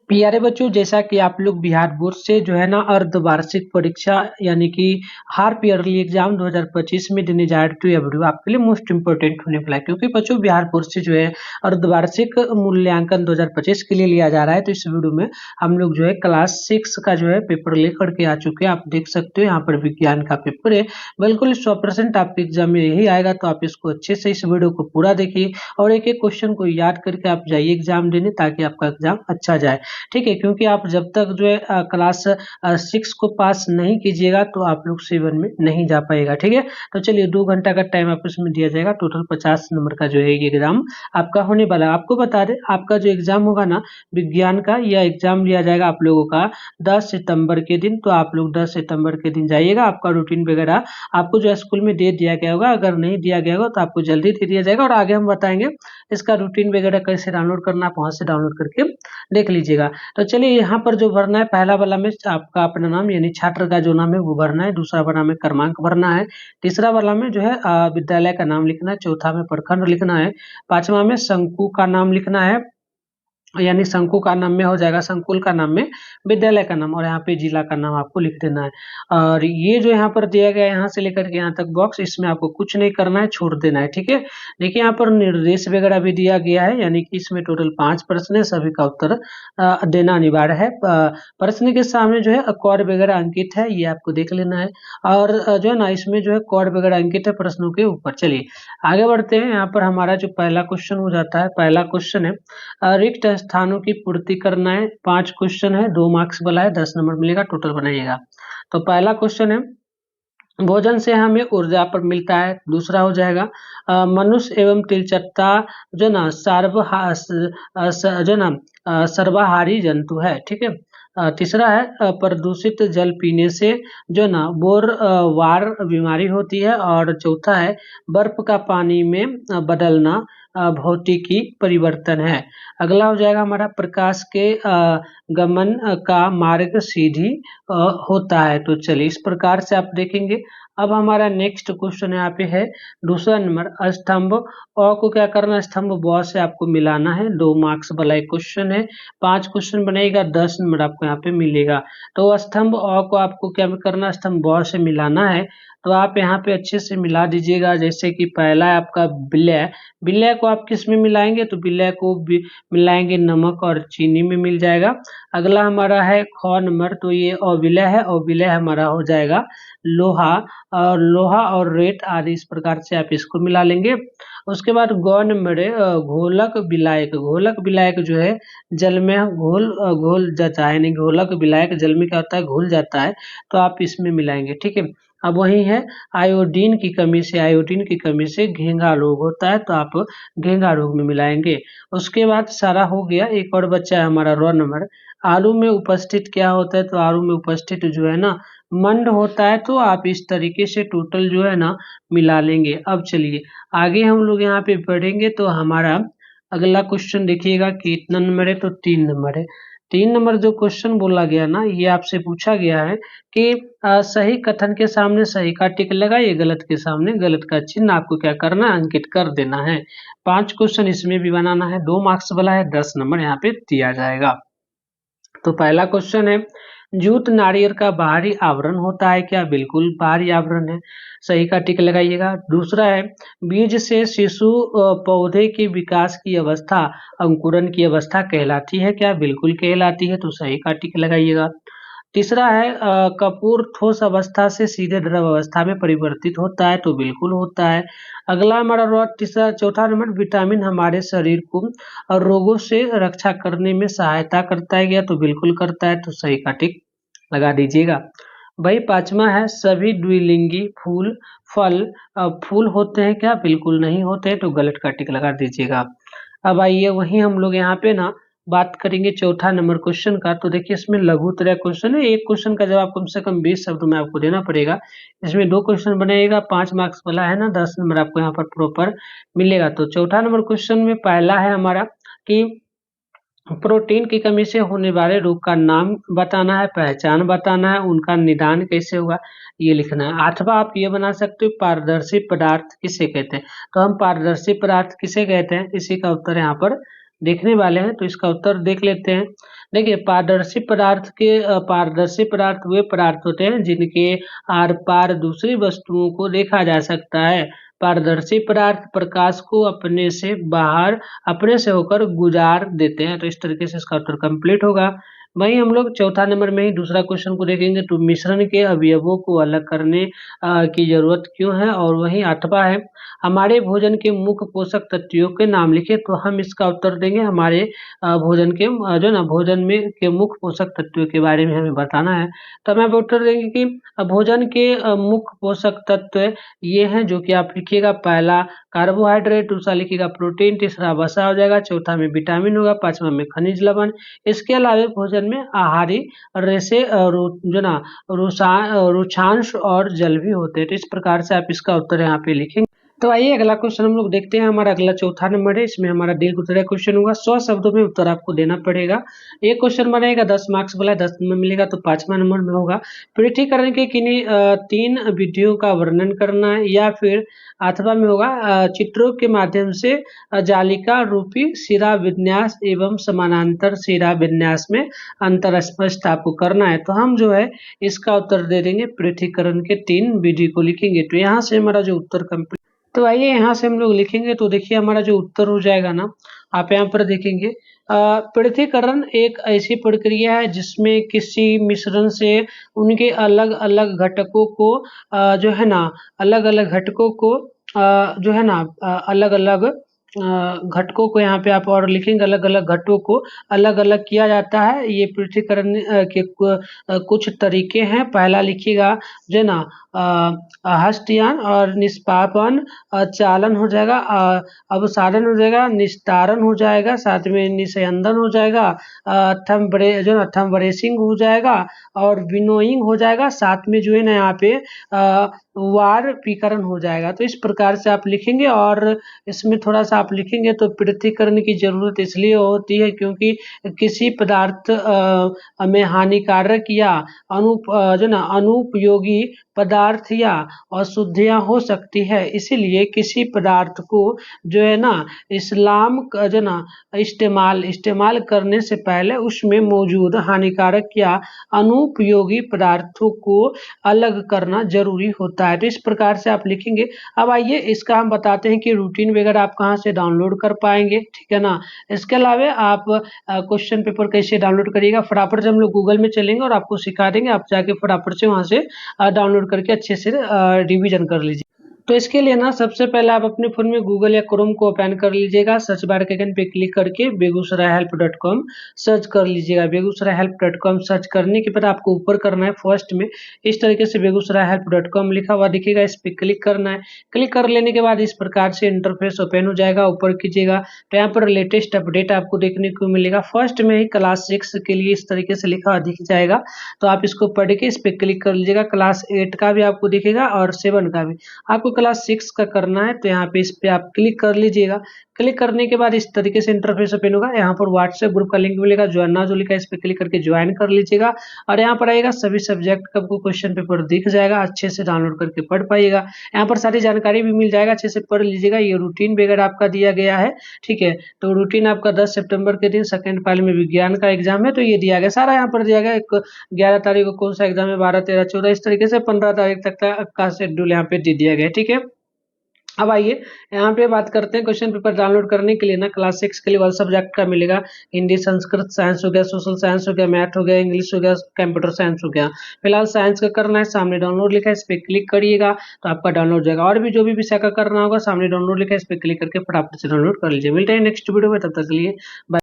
प्यारे बच्चों, जैसा कि आप लोग बिहार बोर्ड से जो है ना अर्धवार्षिक परीक्षा यानी कि हाफ ईयरली एग्जाम 2025 में देने जा रहे, तो यह वीडियो आपके लिए मोस्ट इंपोर्टेंट होने वाला है, क्योंकि बच्चों बिहार बोर्ड से जो है अर्धवार्षिक मूल्यांकन 2025 के लिए लिया जा रहा है। तो इस वीडियो में हम लोग जो है क्लास 6 का जो है पेपर लेकर के आ चुके हैं। आप देख सकते हो यहाँ पर विज्ञान का पेपर है, बिल्कुल 100% आपके एग्जाम में यही आएगा। तो आप इसको अच्छे से इस वीडियो को पूरा देखिए और एक एक क्वेश्चन को याद करके आप जाइए एग्जाम देने, ताकि आपका एग्जाम अच्छा जाए। ठीक है, क्योंकि आप जब तक जो है क्लास 6 को पास नहीं कीजिएगा तो आप लोग 7 में नहीं जा पाएगा। ठीक है, तो चलिए 2 घंटा का टाइम आपको इसमें दिया जाएगा। टोटल 50 नंबर का जो है ये एग्जाम आपका होने वाला है। आपको बता दें, आपका जो एग्जाम होगा ना विज्ञान का, यह एग्जाम लिया जाएगा आप लोगों का 10 सितंबर के दिन। तो आप लोग 10 सितंबर के दिन जाइएगा। आपका रूटीन वगैरह आपको जो है स्कूल में दे दिया गया होगा, अगर नहीं दिया गया होगा तो आपको जल्दी दे दिया जाएगा, और आगे हम बताएंगे इसका रूटीन वगैरह कैसे डाउनलोड करना, आप वहां से डाउनलोड करके देख लीजिएगा। तो चलिए यहाँ पर जो भरना है, पहला वाला में आपका अपना नाम यानी छात्र का जो नाम है वो भरना है, दूसरा वाला में क्रमांक भरना है, तीसरा वाला में जो है विद्यालय का नाम लिखना है, चौथा में प्रखंड लिखना है, पांचवा में शंकु का नाम लिखना है, यानी शंकु का नाम में हो जाएगा संकुल का नाम में विद्यालय का नाम, और यहाँ पे जिला का नाम आपको लिख देना है। और ये जो यहाँ पर दिया गया है यहाँ से लेकर के यहाँ तक बॉक्स, इसमें आपको कुछ नहीं करना है, छोड़ देना है। ठीक है, देखिए यहाँ पर निर्देश वगैरह भी दिया गया है, यानी कि इसमें टोटल 5 प्रश्न है, सभी का उत्तर देना अनिवार्य है। प्रश्न के सामने जो है कौड़ वगैरह अंकित है, ये आपको देख लेना है, और जो है ना इसमें जो है कौड़ वगैरह अंकित है प्रश्नों के ऊपर। चलिए आगे बढ़ते हैं। यहाँ पर हमारा जो पहला क्वेश्चन हो जाता है, पहला क्वेश्चन है रिक्त स्थानों की पूर्ति करना है। 5 क्वेश्चन है, 2 मार्क्स वाला है, 10 नंबर मिलेगा, टोटल बनाइएगा। तो पहला क्वेश्चन है भोजन से हमें ऊर्जा पर मिलता है। दूसरा हो जाएगा मनुष्य एवं तिलचट्टा जो ना जो ना सर्वाहारी जंतु है। ठीक है, तीसरा है प्रदूषित जल पीने से जो ना वार बीमारी होती है, और चौथा है बर्फ का पानी में बदलना भौतिकी परिवर्तन है। अगला हो जाएगा हमारा प्रकाश के गमन का मार्ग सीधी होता है। तो चलिए इस प्रकार से आप देखेंगे। अब हमारा नेक्स्ट क्वेश्चन यहाँ पे है दूसरा नंबर स्तंभ अ को क्या करना, स्तंभ ब से आपको मिलाना है। 2 मार्क्स वाला एक क्वेश्चन है, 5 क्वेश्चन बनेगा, 10 नंबर आपको यहाँ पे मिलेगा। तो स्तंभ अ को आपको क्या करना, स्तंभ ब से मिलाना है। तो आप यहाँ पे अच्छे से मिला दीजिएगा। जैसे कि पहला है आपका विलय, विलय को आप किस में मिलाएंगे, तो विलय को मिलाएंगे नमक और चीनी में मिल जाएगा। अगला हमारा है ख नंबर, तो ये अविलय है, अविलय हमारा हो जाएगा लोहा, और लोहा और रेत आदि, इस प्रकार से आप इसको मिला लेंगे। उसके बाद ग नंबर है घोलक विलायक, घोलक विलायक जो है जल में घोल जाता है, यानी घोलक विलायक जल में क्या होता है, घुल जाता है, तो आप इसमें मिलाएंगे। ठीक है, अब वही है आयोडीन की कमी से, आयोडीन की कमी से घेंघा रोग होता है, तो आप घेंघा रोग में मिलाएंगे। उसके बाद सारा हो गया। एक और बच्चा है हमारा रो नंबर, आलू में उपस्थित क्या होता है, तो आलू में उपस्थित जो है ना मंड होता है। तो आप इस तरीके से टोटल जो है ना मिला लेंगे। अब चलिए आगे हम लोग यहाँ पे बढ़ेंगे। तो हमारा अगला क्वेश्चन देखिएगा कितना नंबर है, तो 3 नंबर है। 3 नंबर जो क्वेश्चन बोला गया ना, ये आपसे पूछा गया है कि सही कथन के सामने सही का टिक लगाइए, गलत के सामने गलत का चिन्ह आपको क्या करना है, अंकित कर देना है। 5 क्वेश्चन इसमें भी बनाना है, 2 मार्क्स वाला है, 10 नंबर यहाँ पे दिया जाएगा। तो पहला क्वेश्चन है जूट नारियल का बाहरी आवरण होता है क्या, बिल्कुल बाहरी आवरण है, सही का टिक लगाइएगा। दूसरा है बीज से शिशु पौधे के विकास की अवस्था अंकुरन की अवस्था कहलाती है क्या, बिल्कुल कहलाती है, तो सही का टिक लगाइएगा। तीसरा है कपूर ठोस अवस्था से सीधे द्रव अवस्था में परिवर्तित होता है, तो बिल्कुल होता है। अगला हमारा तीसरा चौथा नंबर विटामिन हमारे शरीर को और रोगों से रक्षा करने में सहायता करता है क्या, तो बिल्कुल करता है, तो सही का टिक लगा दीजिएगा। भाई पांचवा है सभी द्विलिंगी फूल फल फूल होते हैं क्या, बिल्कुल नहीं होते हैं, तो गलत का टिक लगा दीजिएगा। अब आइए वही हम लोग यहाँ पे ना बात करेंगे चौथा नंबर क्वेश्चन का। तो देखिए इसमें लघु तरह क्वेश्चन है, एक क्वेश्चन का जवाब कम से कम 20 शब्द में आपको देना पड़ेगा। इसमें 2 क्वेश्चन बनेगा, 5 मार्क्स वाला है ना, 10 नंबर आपको यहाँ पर प्रॉपर मिलेगा। तो चौथा नंबर क्वेश्चन में पहला है हमारा कि प्रोटीन की कमी से होने वाले रोग का नाम बताना है, पहचान बताना है, उनका निदान कैसे होगा ये लिखना है। अथवा आप ये बना सकते हो पारदर्शी पदार्थ किसे कहते हैं, तो हम पारदर्शी पदार्थ किसे कहते हैं, इसी का उत्तर यहाँ पर देखने वाले हैं, तो इसका उत्तर देख लेते हैं। देखिए, पारदर्शी पदार्थ वे पदार्थ होते हैं जिनके आर पार दूसरी वस्तुओं को देखा जा सकता है। पारदर्शी पदार्थ प्रकाश को अपने से होकर गुजार देते हैं। तो इस तरीके से इसका उत्तर कंप्लीट होगा। वहीं हम लोग चौथा नंबर में ही दूसरा क्वेश्चन को देखेंगे, तो मिश्रण के अवयवों को अलग करने की जरूरत क्यों है। और वहीं आठवां है, हमारे भोजन के मुख्य पोषक तत्वों के नाम लिखे। तो हम इसका उत्तर देंगे, हमारे भोजन के जो ना भोजन में के मुख्य पोषक तत्वों के बारे में हमें बताना है। तो हम यहाँ पे उत्तर देंगे कि भोजन के मुख्य पोषक तत्व ये हैं, जो कि आप लिखिएगा। पहला कार्बोहाइड्रेट, दूसरा लिखिएगा प्रोटीन, तीसरा वसा हो जाएगा, चौथा में विटामिन होगा, पांचवा में खनिज लवण। इसके अलावा भोजन में आहारी रेशे जो ना रुचांश और जल भी होते हैं। तो इस प्रकार से आप इसका उत्तर यहाँ पे लिखेंगे। तो आइए अगला क्वेश्चन हम लोग देखते हैं। हमारा अगला चौथा नंबर है, इसमें हमारा दीर्घ उत्तरीय क्वेश्चन होगा। 100 शब्दों में उत्तर आपको देना पड़ेगा। ये क्वेश्चन बनेगा 10 मार्क्स वाला, 10 नंबर मिलेगा। तो 5वां नंबर में होगा, पृथक्करण के किन्हीं 3 विधियों का वर्णन करना है। या फिर 8वां में होगा, चित्रों के माध्यम से जालिका रूपी सिरा विन्यास एवं समानांतर सिरा विन्यास में अंतर स्पष्ट आपको करना है। तो हम जो है इसका उत्तर दे देंगे, पृथक्करण के 3 विधि को लिखेंगे। तो यहाँ से हमारा जो उत्तर कंप्लीट। तो आइए यहाँ से हम लोग लिखेंगे। तो देखिए, हमारा जो उत्तर हो जाएगा ना, आप यहाँ पर देखेंगे, पृथक्करण एक ऐसी प्रक्रिया है जिसमें किसी मिश्रण से उनके अलग अलग घटकों को जो है ना अलग अलग घटकों को जो है ना अलग अलग घटकों को यहाँ पे आप और लिखेंगे, अलग अलग घटकों को अलग अलग किया जाता है। ये पृथक्करण के कुछ तरीके हैं। पहला लिखिएगा जो ना हस्तयान और निष्पापन, चालन हो जाएगा, अवसादन हो जाएगा, निस्तारण हो जाएगा, साथ में निस्यंदन हो जाएगा, थंब ब्रेसिंग हो जाएगा और विनोइंग हो जाएगा। साथ में जो है ना यहाँ पे वार्पीकरण हो जाएगा। तो इस प्रकार से आप लिखेंगे। और इसमें थोड़ा सा आप लिखेंगे तो पृथक्करण की जरूरत इसलिए होती है क्योंकि किसी पदार्थ में हानिकारक या अनुपयोगी पदार्थ या अशुद्धियां हो सकती है। इसीलिए किसी पदार्थ को जो है ना इस्तेमाल करने से पहले उसमें मौजूद हानिकारक या अनुपयोगी पदार्थों को अलग करना जरूरी होता है। तो इस प्रकार से आप लिखेंगे। अब आइए इसका हम बताते हैं कि रूटीन वगैरह आप कहाँ से डाउनलोड कर पाएंगे, ठीक है ना। इसके अलावा आप क्वेश्चन पेपर कैसे डाउनलोड करिएगा, फटाफट से हम लोग गूगल में चलेंगे और आपको सिखा देंगे। आप जाके फटाफट से वहाँ से डाउनलोड करके अच्छे से रिवीजन कर लीजिए। तो इसके लिए ना सबसे पहले आप अपने फोन में गूगल या क्रोम को ओपन कर लीजिएगा। सर्च बार के आइकन पे क्लिक करके begusaraihelp.com सर्च कर लीजिएगा। begusaraihelp.com सर्च करने के बाद आपको ऊपर करना है, फर्स्ट में इस तरीके से begusaraihelp.com लिखा हुआ दिखेगा, इस पे क्लिक करना है। क्लिक कर लेने के बाद इस प्रकार से इंटरफेस ओपन हो जाएगा। ऊपर कीजिएगा तो यहाँ पर लेटेस्ट अपडेट आपको देखने को मिलेगा। फर्स्ट में ही क्लास 6 के लिए इस तरीके से लिखा हुआ दिख जाएगा, तो आप इसको पढ़ के इस पे क्लिक कर लीजिएगा। क्लास 8 का भी आपको दिखेगा और 7 का भी। आपको क्लास 6 का करना है, तो यहाँ पे इस पे आप क्लिक कर लीजिएगा। क्लिक करने के बाद इस तरीके से इंटरफेस ओपन होगा। यहाँ पर व्हाट्सएप ग्रुप का लिंक मिलेगा, ज्वाइन नाउ जो लिखा है इस पे क्लिक करके ज्वाइन कर लीजिएगा। और यहाँ पर आएगा सभी सब्जेक्ट का आपको क्वेश्चन पेपर दिख जाएगा, अच्छे से डाउनलोड करके पढ़ पाइएगा। यहाँ पर सारी जानकारी भी मिल जाएगा, अच्छे से पढ़ लीजिएगा। ये रूटीन वगैरह आपका दिया गया है, ठीक है। तो रूटीन आपका 10 सितंबर के दिन सेकंड फाइल में विज्ञान का एग्जाम है, तो ये दिया गया सारा। यहाँ पर दिया गया 11 तारीख को कौन सा एग्जाम है, 12, 13, 14, इस तरीके से 15 तारीख तक का शेड्यूल यहाँ पे दे दिया गया, ठीक है। अब आइए यहाँ पे बात करते हैं क्वेश्चन पेपर डाउनलोड करने के लिए ना क्लास 6 के लिए वाला सब्जेक्ट का मिलेगा। हिंदी, संस्कृत, साइंस हो गया, सोशल साइंस हो गया, मैथ हो गया, इंग्लिश हो गया, कंप्यूटर साइंस हो गया। फिलहाल साइंस का करना है, सामने डाउनलोड लिखा है इस पे क्लिक करिएगा तो आपका डाउनलोड हो जाएगा। और भी जो भी विषय का करना होगा, सामने डाउनलोड लिखा है इस पे क्लिक करके फटाफट से डाउनलोड कर लीजिए। मिलते हैं नेक्स्ट वीडियो में, तब तक के लिए बाय।